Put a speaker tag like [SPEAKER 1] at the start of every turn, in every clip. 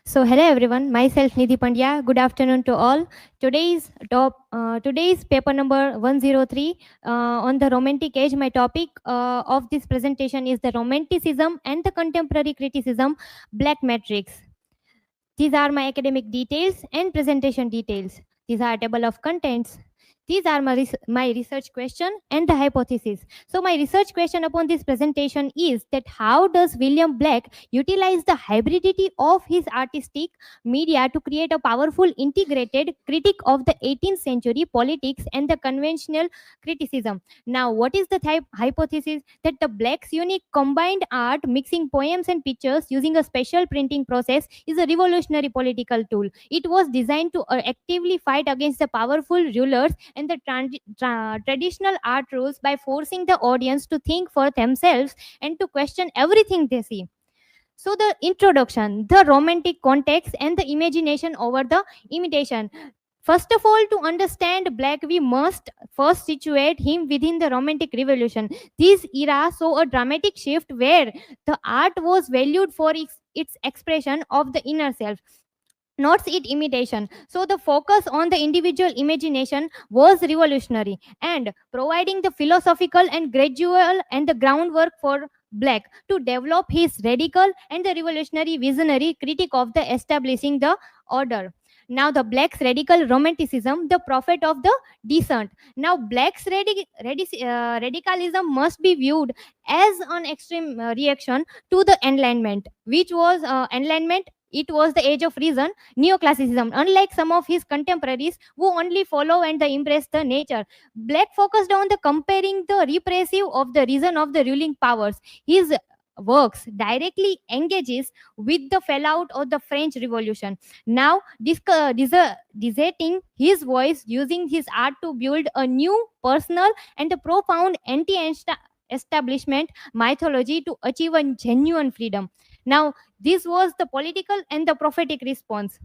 [SPEAKER 1] So hello everyone, myself Nidhi Pandya. Good afternoon to all. Today's paper number 103 on the romantic age. My topic of this presentation is the romanticism and the contemporary criticism, Black Matrix. These are my academic details and presentation details. These are a table of contents. These are my research question and the hypothesis. So my research question upon this presentation is that how does William Black utilize the hybridity of his artistic media to create a powerful integrated critique of the 18th century politics and the conventional criticism? Now, what is the hypothesis? That the Black's unique combined art, mixing poems and pictures using a special printing process, is a revolutionary political tool. It was designed to actively fight against the powerful rulers and the traditional art rules by forcing the audience to think for themselves and to question everything they see. So, the introduction, the romantic context, and the imagination over the imitation. First of all, to understand Black, we must first situate him within the Romantic Revolution. This era saw a dramatic shift where the art was valued for its expression of the inner self, not its imitation. So the focus on the individual imagination was revolutionary and providing the philosophical and gradual and the groundwork for Black to develop his radical and the revolutionary visionary critique of the establishing the order. Now the Black's radical romanticism, the prophet of the decent. Now Black's radicalism must be viewed as an extreme reaction to the Enlightenment, which was Enlightenment. It was the age of reason, neoclassicism. Unlike some of his contemporaries who only follow and the embrace the nature, Black focused on the comparing the repressive of the reason of the ruling powers. His works directly engages with the fallout of the French Revolution. Now, deserting his voice, using his art to build a new personal and a profound anti-establishment mythology to achieve a genuine freedom. Now, this was the political and the prophetic response.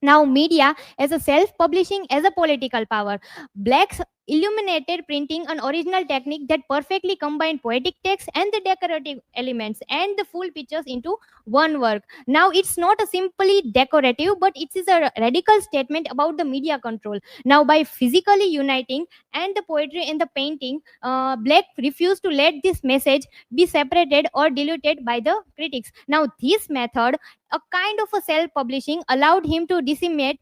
[SPEAKER 1] Now, media as a self-publishing as a political power. Black's illuminated printing, an original technique that perfectly combined poetic text and the decorative elements and the full pictures into one work. Now, it's not a simply decorative, but it is a radical statement about the media control. Now, by physically uniting and the poetry and the painting, Black refused to let this message be separated or diluted by the critics. Now, this method, a kind of a self-publishing, allowed him to disseminate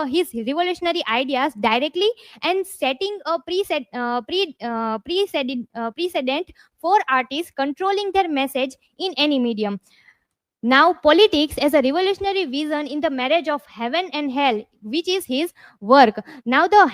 [SPEAKER 1] his revolutionary ideas directly and setting a precedent for artists controlling their message in any medium. Now, politics as a revolutionary vision in the marriage of heaven and hell, which is his work. Now, the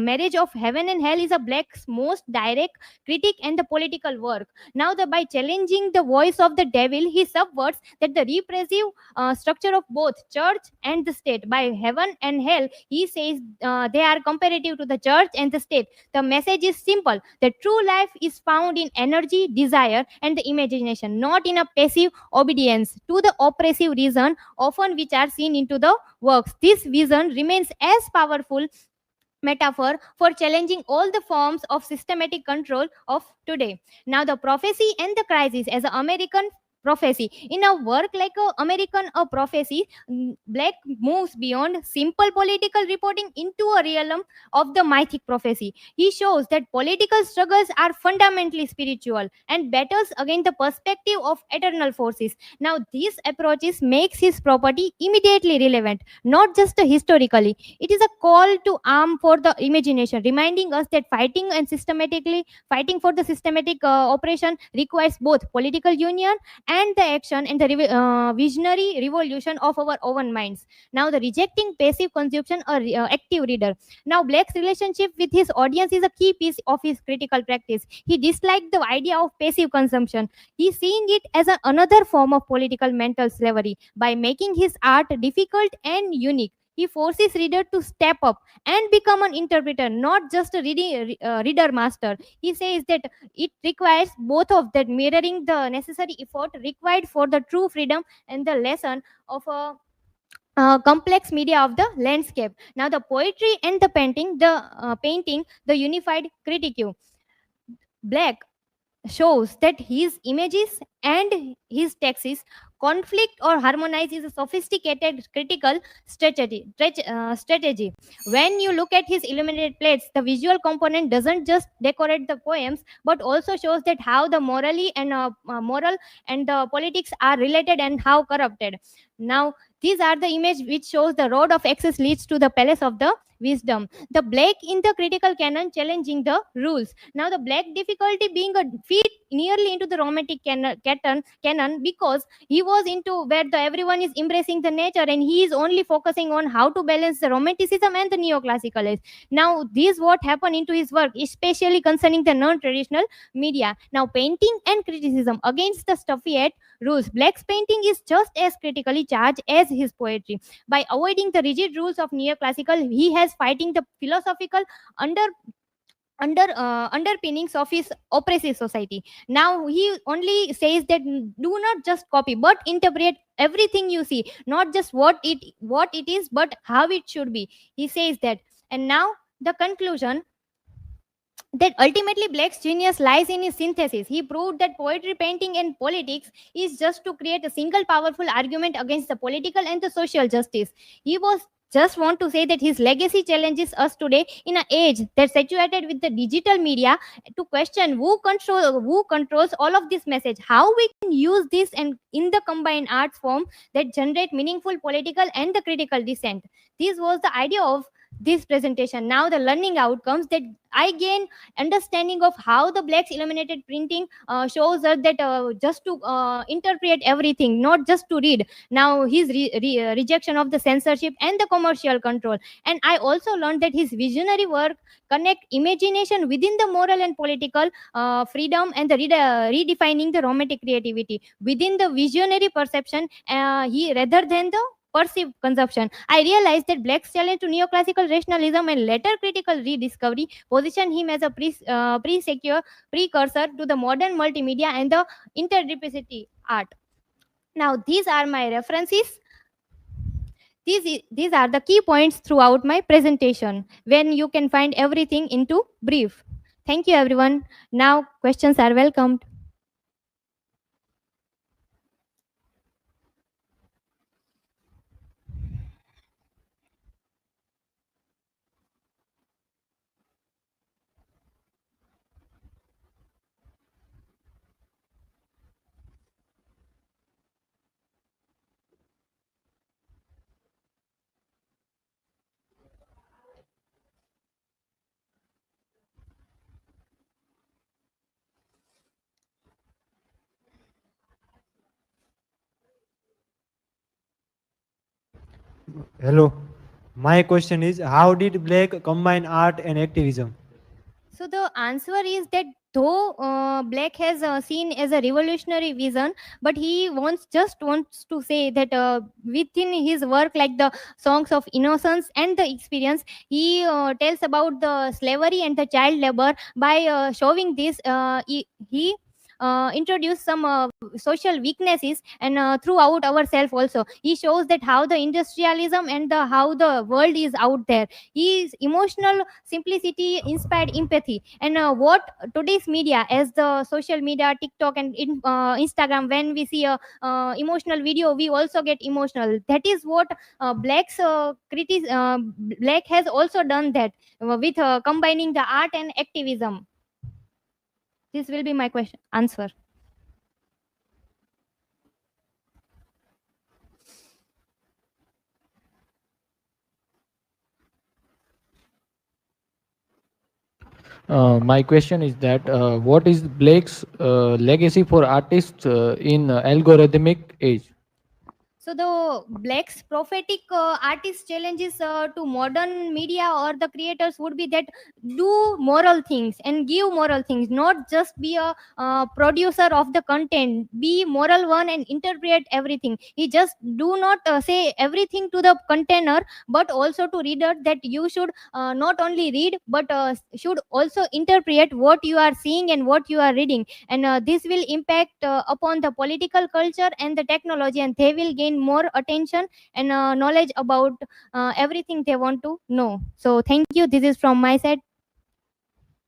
[SPEAKER 1] marriage of heaven and hell is a Black's most direct critique and the political work. Now, by challenging the voice of the devil, he subverts that the repressive structure of both church and the state. By heaven and hell, he says they are comparative to the church and the state. The message is simple: the true life is found in energy, desire, and the imagination, not in a passive obedience to the oppressive reason often which are seen into the works. This vision remains as powerful metaphor for challenging all the forms of systematic control of today. Now, the prophecy and the crisis as an American prophecy. In a work like American a prophecy, Black moves beyond simple political reporting into a realm of the mythic prophecy. He shows that political struggles are fundamentally spiritual and battles against the perspective of eternal forces. Now, this approaches makes his property immediately relevant, not just historically. It is a call to arm for the imagination, reminding us that fighting for the systematic operation requires both political union and the action and the visionary revolution of our own minds. Now, the rejecting passive consumption or active reader. Now, Black's relationship with his audience is a key piece of his critical practice. He disliked the idea of passive consumption. He seeing it as another form of political mental slavery. By making his art difficult and unique, he forces reader to step up and become an interpreter, not just a reader master. He says that it requires both of that, mirroring the necessary effort required for the true freedom and the lesson of a complex media of the landscape. Now, the poetry and the painting, the unified critique. Black shows that his images and his texts conflict or harmonize is a sophisticated critical strategy. When you look at his illuminated plates, the visual component doesn't just decorate the poems but also shows that how the moral and the politics are related and how corrupted. Now these are the image which shows the road of access leads to the palace of the wisdom. The black in the critical canon challenging the rules. Now the black difficulty being a fit nearly into the romantic canon because he was into where the everyone is embracing the nature and he is only focusing on how to balance the romanticism and the neoclassical age. Now this what happened into his work, especially concerning the non-traditional media. Now painting and criticism against the stuffy rules. Black's painting is just as critically charged as his poetry. By avoiding the rigid rules of neoclassical, he has fighting the philosophical under underpinnings of his oppressive society. Now he only says that do not just copy but interpret everything you see, not just what it is but how it should be. He says that. And now the conclusion, that ultimately Black's genius lies in his synthesis. He proved that poetry, painting, and politics is just to create a single powerful argument against the political and the social justice. He was just want to say that his legacy challenges us today in an age that's saturated with the digital media to question who controls all of this message, how we can use this and in the combined arts form that generate meaningful political and the critical dissent. This was the idea of this presentation. Now the learning outcomes, that I gain understanding of how the Black's illuminated printing shows us that just to interpret everything, not just to read. Now his rejection of the censorship and the commercial control. And I also learned that his visionary work connect imagination within the moral and political freedom and the redefining the romantic creativity within the visionary perception, he rather than the perceived consumption. I realized that Black's challenge to neoclassical rationalism and later critical rediscovery position him as a precursor to the modern multimedia and the interdisciplinary art. Now, these are my references. These are the key points throughout my presentation when you can find everything into brief. Thank you, everyone. Now, questions are welcomed.
[SPEAKER 2] Hello. My question is, how did Blake combine art and activism?
[SPEAKER 1] So the answer is that though Black has seen as a revolutionary vision, but he wants to say that within his work, like the songs of innocence and the experience, he tells about the slavery and the child labor. By showing this, he introduced some social weaknesses and throughout ourselves also. He shows that how the industrialism and the how the world is out there. His emotional simplicity inspired empathy. And what today's media, as the social media, TikTok and Instagram, when we see a emotional video, we also get emotional. That is what Black has also done that with combining the art and activism. This will be my question answer.
[SPEAKER 3] My question is that what is Blake's legacy for artists in algorithmic age?
[SPEAKER 1] So the Black's prophetic artist challenges to modern media or the creators would be that do moral things and give moral things, not just be a producer of the content. Be moral one and interpret everything. He just do not say everything to the container, but also to reader that you should not only read but should also interpret what you are seeing and what you are reading. And this will impact upon the political culture and the technology, and they will gain more attention and knowledge about everything they want to know. So thank you. This is from my side.